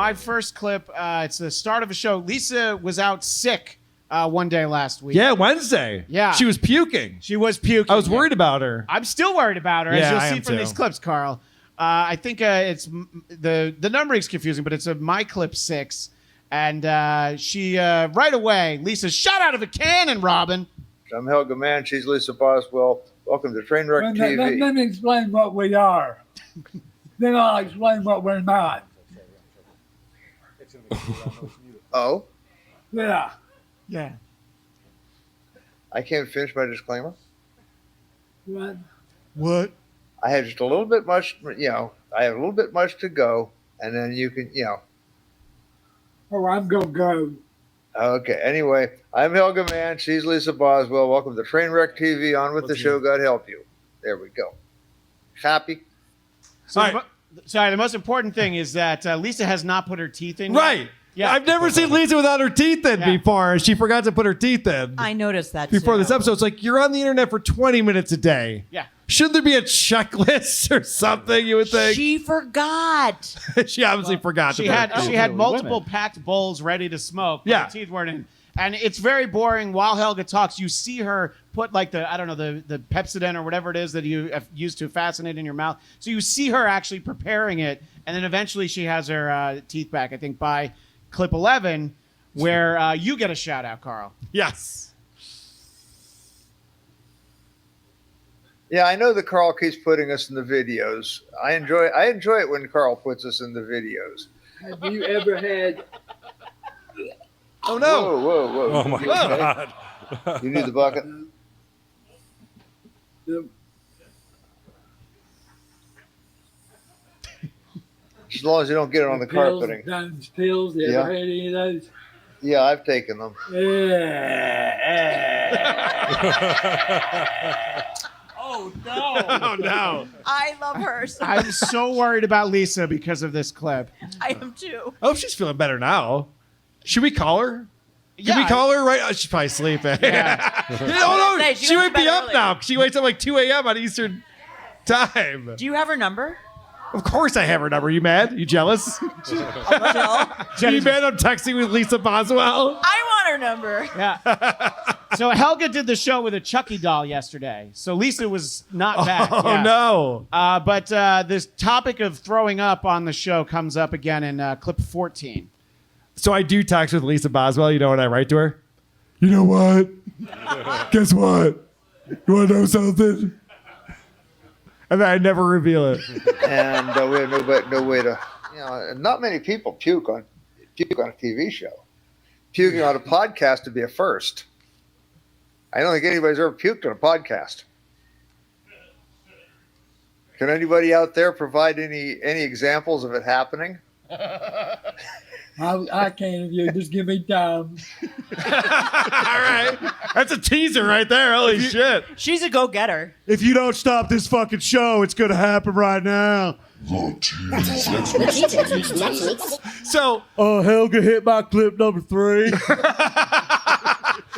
my first clip. It's the start of a show. Lisa was out sick one day last week. Yeah, Wednesday. Yeah. She was puking. She was puking. I was worried about her. I'm still worried about her, Yeah, as you'll I see am from too. these clips, Carl. I think it's the numbering's confusing, but it's a my clip 6. And she, right away, Lisa shot out of a cannon, Robin. I'm Helga Man. She's Lisa Boswell. Welcome to Trainwreck TV. Let me explain what we are. Then I'll explain what we're not. Oh, Yeah. Yeah. I can't finish my disclaimer. What? I have just a little bit much, I have a little bit much to go, and then you can, Oh, I'm going to go. Okay, anyway, I'm Helga Man. She's Lisa Boswell. Welcome to Trainwreck TV. On with the show. God help you. There we go. Happy? So the most important thing is that Lisa has not put her teeth in yet. Right. Yeah. I've never seen Lisa without her teeth in before. She forgot to put her teeth in. I noticed that before too. this episode. It's like you're on the internet for 20 minutes a day. Yeah. Shouldn't there be a checklist or something, you would think? She forgot. She obviously forgot. She had multiple packed bowls ready to smoke. But Yeah. her teeth weren't in. And it's very boring. While Helga talks, you see her put like the Pepsodent or whatever it is that you have used to fascinate in your mouth. So you see her actually preparing it, and then eventually she has her teeth back. I think by clip 11, where you get a shout out, Carl. Yes. Yeah, I know that Carl keeps putting us in the videos. I enjoy it when Carl puts us in the videos. Have you ever had... Oh, no. Whoa, whoa, whoa. Oh, my You okay? God. You need the bucket? As long as you don't get it on the carpeting. Dimes pills, you Yeah. ever had any of those? Yeah, I've taken them. Oh, no. Oh, no. I love her. So I'm so worried about Lisa because of this clip. I am too. I hope she's feeling better now. Should we call her? Can Yeah, we call her right? Oh, she's probably sleeping. Yeah. Oh, no. Say, She goes might to be bed up early. now. She wakes up like 2 a.m. on Eastern time. Do you have her number? Of course I have her number. You mad? You jealous? Jill? You mad I'm texting with Lisa Boswell? I want her number. Yeah. So Helga did the show with a Chucky doll yesterday. So Lisa was not back. Oh, Yeah. no. But this topic of throwing up on the show comes up again in clip 14. So I do text with Lisa Boswell. You know what I write to her? You know what? Guess what? You want to know something? And then I never reveal it. And we have no way to, not many people puke on a TV show. Puking on a podcast to be a first. I don't think anybody's ever puked on a podcast. Can anybody out there provide any examples of it happening? I can't. You just give me time. All right. That's a teaser right there. Holy shit. She's a go-getter. If you don't stop this fucking show, it's going to happen right now. So, Helga hit my clip number 3.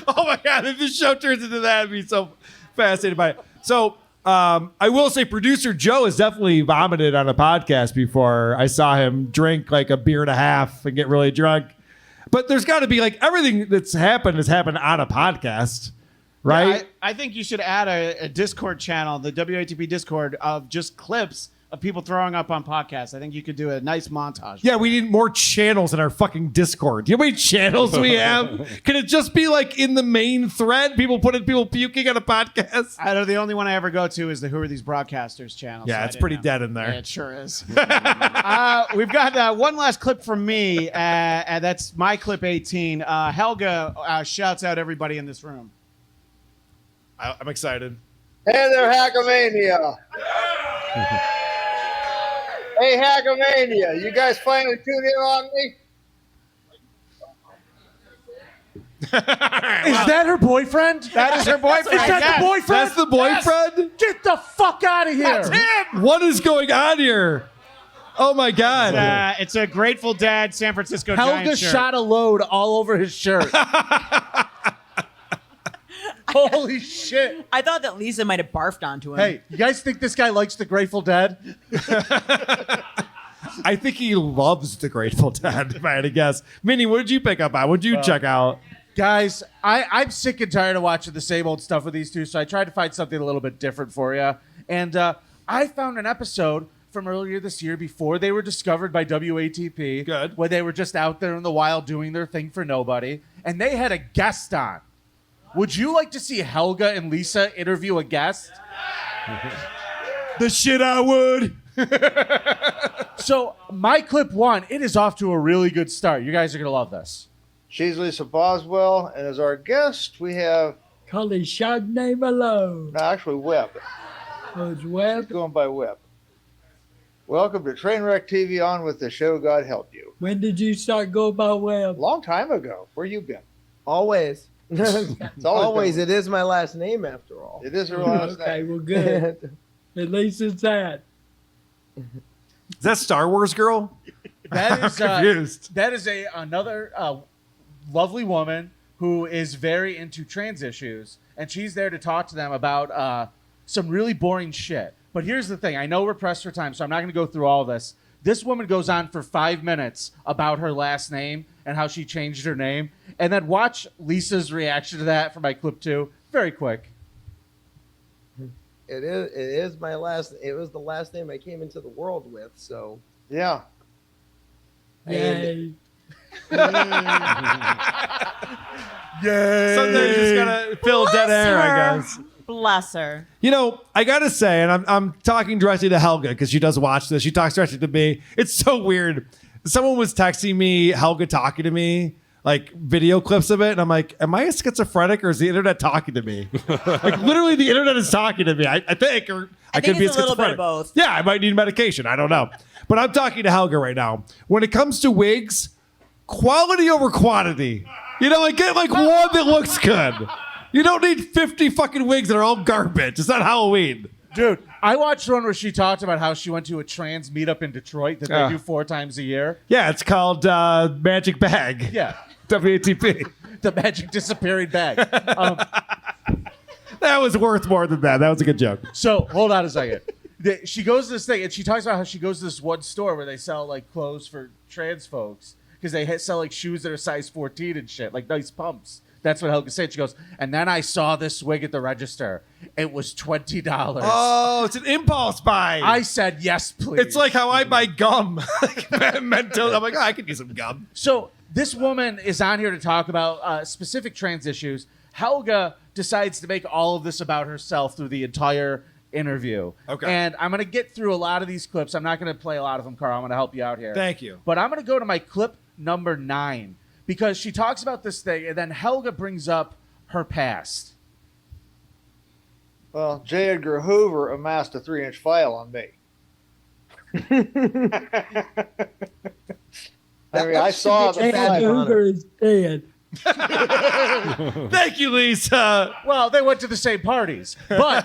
oh my God, if this show turns into that, I'd be so fascinated by it. So, I will say producer Joe has definitely vomited on a podcast before. I saw him drink like a beer and a half and get really drunk. But there's got to be like everything that's happened has happened on a podcast, right? Yeah, I think you should add a Discord channel, the WATP Discord, of just clips of people throwing up on podcasts. I think you could do a nice montage. Yeah, we need more channels in our fucking Discord. Do you know how many channels we have? Can it just be like in the main thread? People puking on a podcast? I know the only one I ever go to is the Who Are These Broadcasters channel. Yeah, so it's I didn't pretty know. dead in there. Yeah, it sure is. We've got one last clip from me, and that's my clip 18. Helga shouts out everybody in this room. I'm excited. Hey there, Hackamania. Hey, Hackamania. You guys finally tuned in on me? Is that her boyfriend? That is her boyfriend. Is that yes. the boyfriend? That's the boyfriend? Get the fuck out of here. That's him. What is going on here? Oh my God. It's a Grateful Dead San Francisco Helga Giants shirt. shot a load all over his shirt. Holy shit. I thought that Lisa might have barfed onto him. Hey, you guys think this guy likes the Grateful Dead? I think he loves the Grateful Dead, if I had to guess. Minnie, what did you pick up on? What did you check out? Guys, I'm sick and tired of watching the same old stuff with these two, so I tried to find something a little bit different for you. And I found an episode from earlier this year before they were discovered by WATP. Good. When they were just out there in the wild doing their thing for nobody. And they had a guest on. Would you like to see Helga and Lisa interview a guest? The shit I would. So my clip one, it is off to a really good start. You guys are going to love this. She's Lisa Boswell, and as our guest, we have Call it Chardonnay Malone. no, actually Webb. Oh, it's Webb. Going by Webb. Welcome to Trainwreck TV. On with the show. God help you. When did you start going by Webb? Long time ago. Where you been? Always. It's Always. been- It is my last name after all. It is her last Okay, name. well, good. At least it's that. Is that Star Wars girl? That is Confused. that is another lovely woman who is very into trans issues, and she's there to talk to them about some really boring shit. But here's the thing: I know we're pressed for time, so I'm not going to go through all this. This woman goes on for 5 minutes about her last name and how she changed her name, and then watch Lisa's reaction to that for my clip 2. Very quick. It is my last. It was the last name I came into the world with. So Yeah. Yay. Yay! Sometimes you just gotta fill dead air, I guess. Bless her. You know, I gotta say, and I'm talking directly to Helga because she does watch this. She talks directly to me. It's so weird. Someone was texting me Helga talking to me, like video clips of it, and I'm like, am I a schizophrenic or is the internet talking to me? Like literally, the internet is talking to me. I think, or I could think be it's a little bit of schizophrenic. both. Yeah, I might need medication. I don't know, but I'm talking to Helga right now. When it comes to wigs, quality over quantity. You know, I get like one that looks good. You don't need 50 fucking wigs that are all garbage. It's not Halloween. Dude, I watched one where she talked about how she went to a trans meetup in Detroit that they do 4 times a year. Yeah, it's called Magic Bag. Yeah. WATP. The magic disappearing bag. That was worth more than that. That was a good joke. So hold on a second. She goes to this thing and she talks about how she goes to this one store where they sell like clothes for trans folks because they sell like shoes that are size 14 and shit, like nice pumps. That's what Helga said. She goes, and then I saw this wig at the register. It was $20. Oh, it's an impulse buy. I said, yes, please. It's like how I buy gum. Mental. I'm like, oh, I could use some gum. So this woman is on here to talk about specific trans issues. Helga decides to make all of this about herself through the entire interview. Okay. And I'm going to get through a lot of these clips. I'm not going to play a lot of them, Carl. I'm going to help you out here. Thank you. But I'm going to go to my clip number 9 because she talks about this thing, and then Helga brings up her past. Well, J. Edgar Hoover amassed a 3-inch file on me. I saw the J. file. Edgar Hoover is dead. Thank you, Lisa. Well, they went to the same parties. But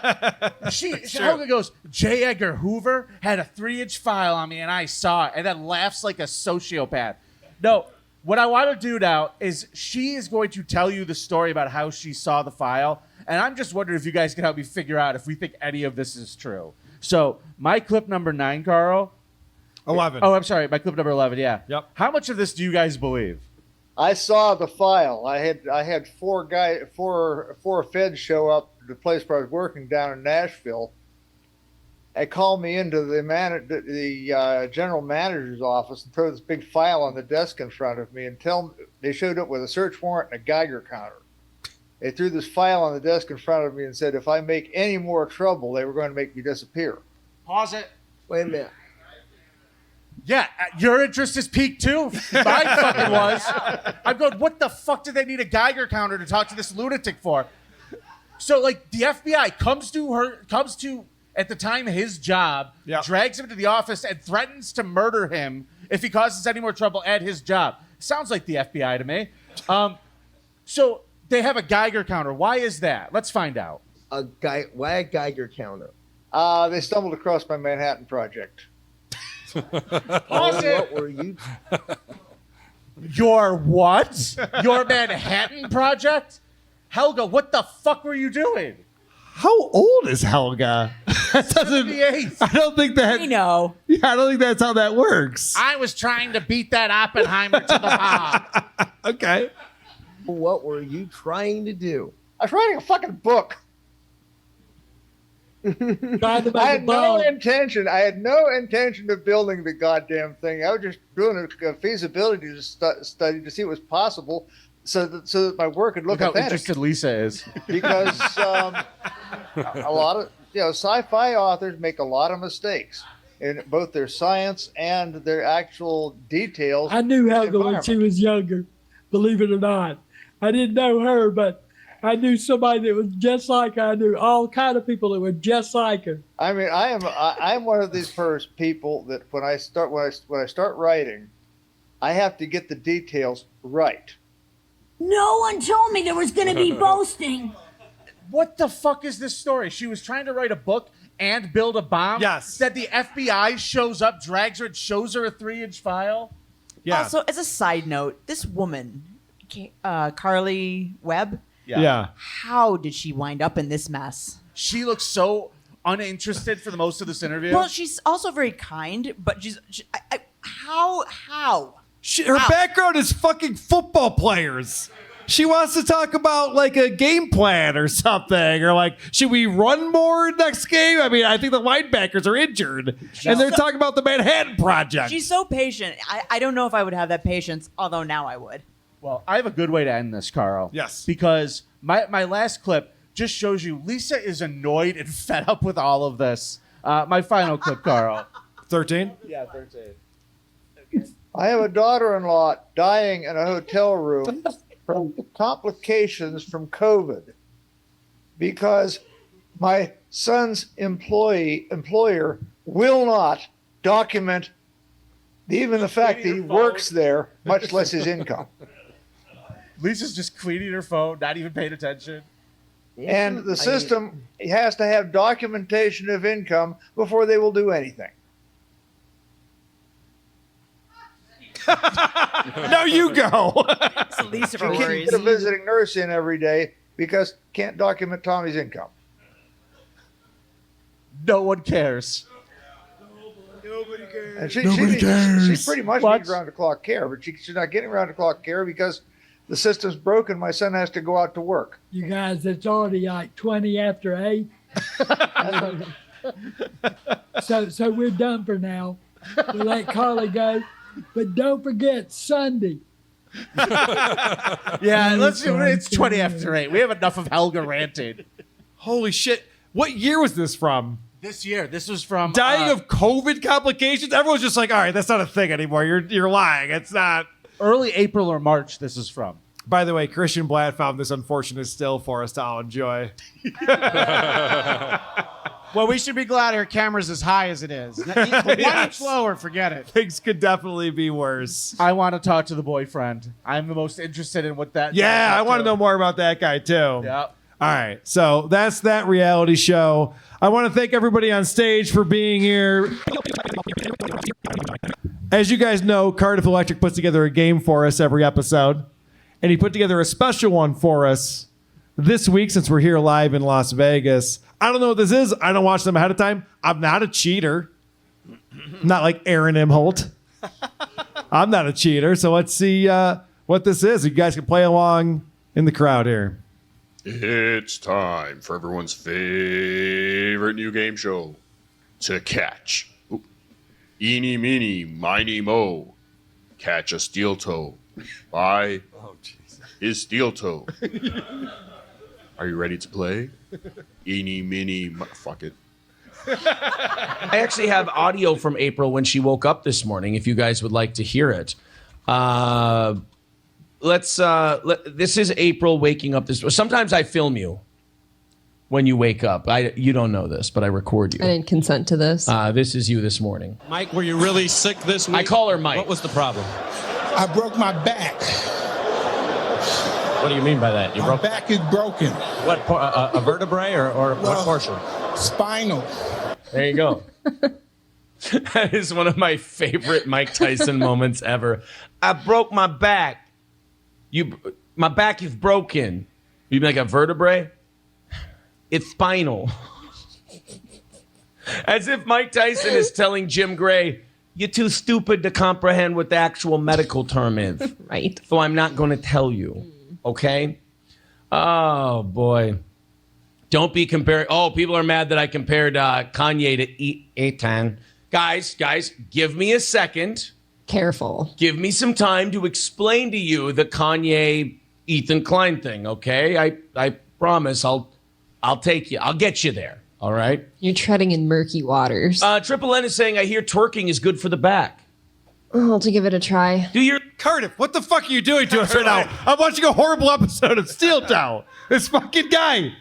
Helga goes, J. Edgar Hoover had a 3-inch file on me, and I saw it, and then laughs like a sociopath. No, what I want to do now is she is going to tell you the story about how she saw the file, and I'm just wondering if you guys can help me figure out if we think any of this is true. So, my clip number 9, Carl. 11. Oh, I'm sorry, my clip number 11, yeah. Yep. How much of this do you guys believe? I saw the file. I had four feds show up to the place where I was working down in Nashville. They called me into the general manager's office and throw this big file on the desk in front of me and they showed up with a search warrant and a Geiger counter. They threw this file on the desk in front of me and said if I make any more trouble, they were going to make me disappear. Pause it. wait a minute. Yeah, your interest is peaked too. Mine fucking was. I'm going, what the fuck did they need a Geiger counter to talk to this lunatic for? So, like, the FBI comes to, at the time, his job, Yep. drags him to the office, and threatens to murder him if he causes any more trouble at his job. Sounds like the FBI to me. So, they have a Geiger counter. Why is that? Let's find out. Why a Geiger counter? They stumbled across my Manhattan Project. Pause it. What were you? Your what? Your Manhattan Project? Helga, what the fuck were you doing? How old is Helga? That doesn't. 78. I don't think that. I know. Yeah, I don't think that's how that works. I was trying to beat that Oppenheimer to the mob. Okay. What were you trying to do? I was writing a fucking book. Trying to make I a had no bomb. intention. I had no intention of building the goddamn thing. I was just doing a feasibility study to see what was possible, so that my work could look Look how authentic. interested Lisa is. Because a lot of sci-fi authors make a lot of mistakes in both their science and their actual details. I knew Helga when environment. she was younger, believe it or not. I didn't know her, but I knew somebody that was just like her. I knew all kind of people that were just like her. I mean, I'm one of these first people that when I start writing, I have to get the details right. No one told me there was going to be boasting. What the fuck is this story? She was trying to write a book and build a bomb. Yes. That the FBI shows up, drags her, and shows her a 3-inch file. Yeah. Also, as a side note, this woman, Carly Webb, yeah. how did she wind up in this mess? She looks so uninterested for the most of this interview. Well, she's also very kind, but how? Her background is fucking football players. She wants to talk about like a game plan or something, or like, should we run more next game? I mean, I think the linebackers are injured, and they're talking about the Manhattan Project. She's so patient. I don't know if I would have that patience, although now I would. Well, I have a good way to end this, Carl. Yes. Because my last clip just shows you Lisa is annoyed and fed up with all of this. My final clip, Carl. 13. Yeah, 13. I have a daughter-in-law dying in a hotel room from complications from COVID because my son's employer will not document even the fact that he works there, much less his income. Lisa's just cleaning her phone, not even paying attention. And the system has to have documentation of income before they will do anything. No, you go. It's the least of You her can't worries. get a visiting nurse in every day because can't document Tommy's income. No one cares. And she pretty much What? needs round-the-clock care, but she's not getting round-the-clock care because the system's broken. My son has to go out to work. You guys, it's already like 20 after 8. So we're done for now. We'll let Carly go. But don't forget Sunday. Yeah, it's 20 after 8. We have enough of Helga ranting. Holy shit. What year was this from? This year, this was from... Dying of COVID complications? Everyone's just like, all right, that's not a thing anymore. You're lying. It's not. early April or March this is from. By the way, Christian Blatt found this unfortunate still for us to all enjoy. Well, we should be glad our camera's as high as it is. One inch lower, forget it. Things could definitely be worse. I want to talk to the boyfriend. I'm the most interested in what that... Yeah, I want to know more about that guy, too. Yeah. All right, so that's that reality show. I want to thank everybody on stage for being here. As you guys know, Cardiff Electric puts together a game for us every episode, and he put together a special one for us this week since we're here live in Las Vegas. I don't know what this is. I don't watch them ahead of time. I'm not a cheater. I'm not like Aaron Imholt. I'm not a cheater, so let's see what this is. You guys can play along in the crowd here. It's time for everyone's favorite new game show, To Catch. Eeny, meeny, miny, mo. Catch a steel toe by his steel toe. Are you ready to play? Eeny, meeny, fuck it. I actually have audio from April when she woke up this morning, if you guys would like to hear it. This is April waking up this. Sometimes I film you when you wake up. You don't know this, but I record you. I didn't consent to this. This is you this morning. Mike, were you really sick this week? I call her Mike. What was the problem? I broke my back. What do you mean by that? My back is broken. What, a vertebrae or what portion? Spinal. There you go. That is one of my favorite Mike Tyson moments ever. I broke my back. My back is broken. You mean like a vertebrae? It's spinal. As if Mike Tyson is telling Jim Gray, you're too stupid to comprehend what the actual medical term is. Right. So I'm not going to tell you. Okay? Oh, boy. Don't be comparing. Oh, people are mad that I compared Kanye to Ethan. Guys, give me a second. Careful. Give me some time to explain to you the Kanye Ethan Klein thing, okay? I promise I'll take you. I'll get you there. All right. You're treading in murky waters. Triple N is saying, I hear twerking is good for the back. I'll have to give it a try. Do your Cardiff, what the fuck are you doing to us right now? I'm watching a horrible episode of Steel Town. This fucking guy.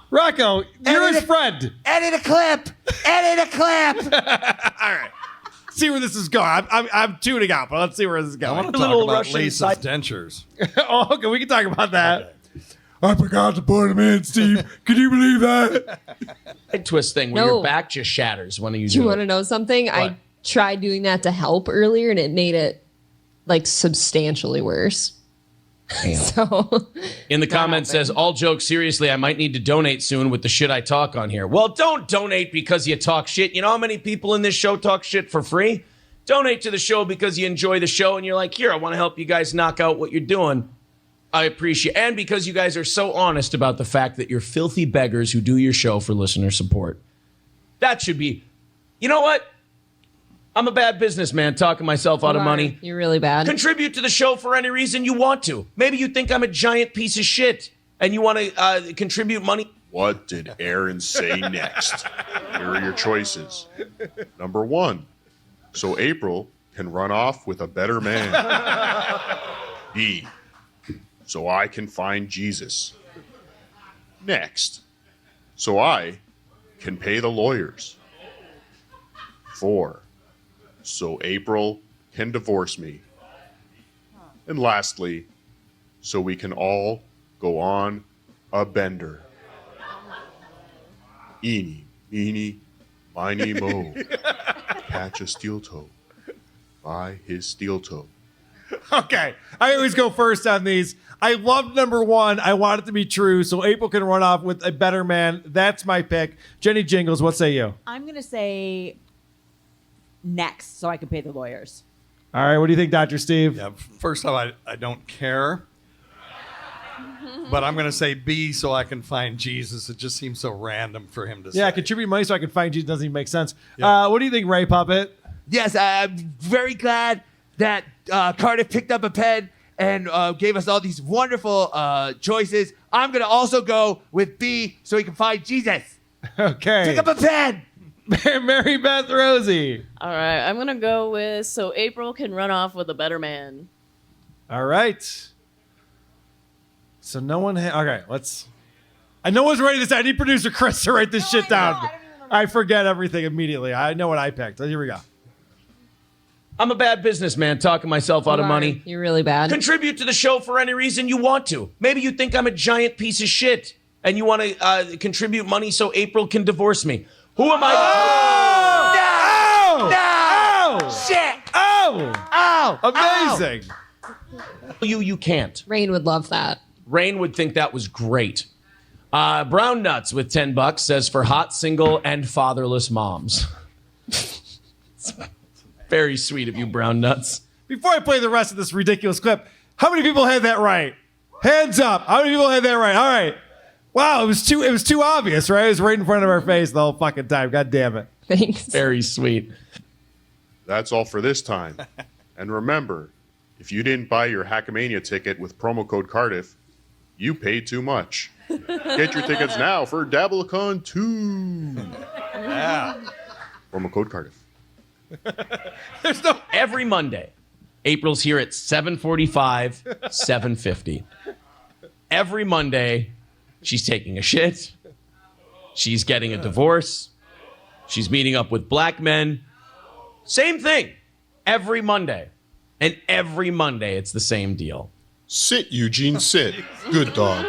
Rocco, you're his friend. Edit a clip. Edit a clip. All right. See where this is going. I'm tuning out, but let's see where this is going. I want to talk about Lisa's dentures. Oh, okay, we can talk about that. Okay. I forgot to put him in, Steve. Can you believe that? Head twist thing where No. your back just shatters when you Do you do want to it. know something? I tried doing that to help earlier, and it made it like substantially worse. So In the comments says, all jokes seriously, I might need to donate soon with the shit I talk on here. Well, don't donate because you talk shit. You know how many people in this show talk shit for free? Donate to the show because you enjoy the show and you're like, here, I want to help you guys knock out what you're doing. I appreciate, and because you guys are so honest about the fact that you're filthy beggars who do your show for listener support. That should be, you know what? I'm a bad businessman talking myself out of money. You're really bad. Contribute to the show for any reason you want to. Maybe you think I'm a giant piece of shit and you want to contribute money. What did Aaron say next? Here are your choices. Number 1, so April can run off with a better man. B, so I can find Jesus. Next, so I can pay the lawyers. 4, so April can divorce me. And lastly, so we can all go on a bender. Eeny, meeny, miny, mo. Catch a steel toe by his steel toe. Okay. I always go first on these. I love number 1. I want it to be true, so April can run off with a better man. That's my pick. Jenny Jingles, what say you? I'm going to say next so I can pay the lawyers. All right, what do you think, Dr. Steve? Yeah, first off, I don't care. But I'm going to say B so I can find Jesus. It just seems so random for him to say. Yeah, contribute money so I can find Jesus doesn't even make sense. What do you think, Ray Puppet? Yes, I'm very glad that Cardiff picked up a pen and gave us all these wonderful choices. I'm going to also go with B so he can find Jesus. Okay. Pick up a pen. Mary Beth Rosie. All right, I'm going to go with so April can run off with a better man. All right. So no one... okay, let's... no one's writing this down. I need producer Chris to write this shit down. I forget everything immediately. I know what I picked. Here we go. I'm a bad businessman talking myself out of money. You're really bad. Contribute to the show for any reason you want to. Maybe you think I'm a giant piece of shit and you want to contribute money so April can divorce me. Who am I? No! Shit! Oh! Amazing. You can't. Rain would love that. Rain would think that was great. Brown Nuts with $10 says for hot, single, and fatherless moms. Very sweet of you, Brown Nuts. Before I play the rest of this ridiculous clip, how many people had that right? Hands up. How many people had that right? All right. Wow, it was too obvious, right? It was right in front of our face the whole fucking time. God damn it. Thanks. Very sweet. That's all for this time. And remember, if you didn't buy your Hackamania ticket with promo code Cardiff, you paid too much. Get your tickets now for DabbleCon 2. Yeah. Promo code Cardiff. Every Monday, April's here at 7:45, 7:50. Every Monday, she's taking a shit. She's getting a divorce. She's meeting up with black men. Same thing. Every Monday. And every Monday, it's the same deal. Sit, Eugene, sit. Good dog.